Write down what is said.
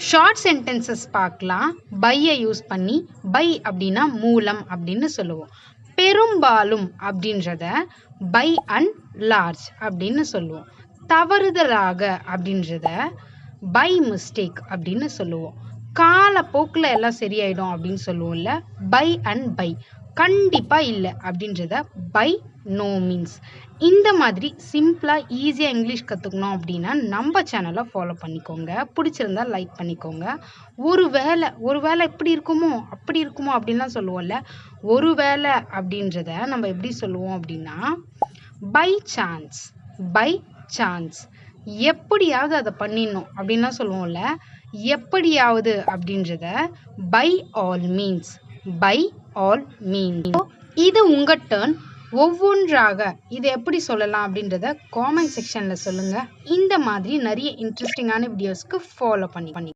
Short sentences பார்க்கலாம். பையை use பண்ணி. பை அப்படின்னா மூலம் அப்படின்னு சொல்லுவோம். பெரும்பாலும் அப்படின்றத பை அண்ட் லார்ஜ் அப்படின்னு சொல்லுவோம். தவறுதலாக அப்படின்றத பை மிஸ்டேக் அப்படின்னு சொல்லுவோம். காலப்போக்கில் எல்லாம் சரியாயிடும் அப்படின்னு சொல்லுவோம்ல, பை அண்ட் பை. கண்டிப்பா இல்லை அப்படின்றத பை நோ மீன்ஸ். இந்த மாதிரி சிம்பிளாக ஈஸியாக இங்கிலீஷ் கற்றுக்கணும் அப்படின்னா நம்ம சேனலை ஃபாலோ பண்ணிக்கோங்க. பிடிச்சிருந்தா லைக் பண்ணிக்கோங்க. ஒரு வேளை இப்படி இருக்குமோ அப்படி இருக்குமோ அப்படின்லாம் சொல்லுவோம்ல, ஒரு வேளை அப்படின்றத நம்ம எப்படி சொல்லுவோம் அப்படின்னா பை சான்ஸ். பை சான்ஸ் எப்படியாவது அதை பண்ணிடணும் அப்படின்லாம் சொல்லுவோம்ல, எப்படியாவது அப்படின்றத by all means. By all means. இது உங்க டர்ன். ஒவ்வொன்றாக இதை எப்படி சொல்லலாம் அப்படின்றத காமெண்ட் செக்ஷன்ல சொல்லுங்க. இந்த மாதிரி நிறைய இன்ட்ரெஸ்டிங்கான வீடியோஸ்க்கு ஃபாலோ பண்ணி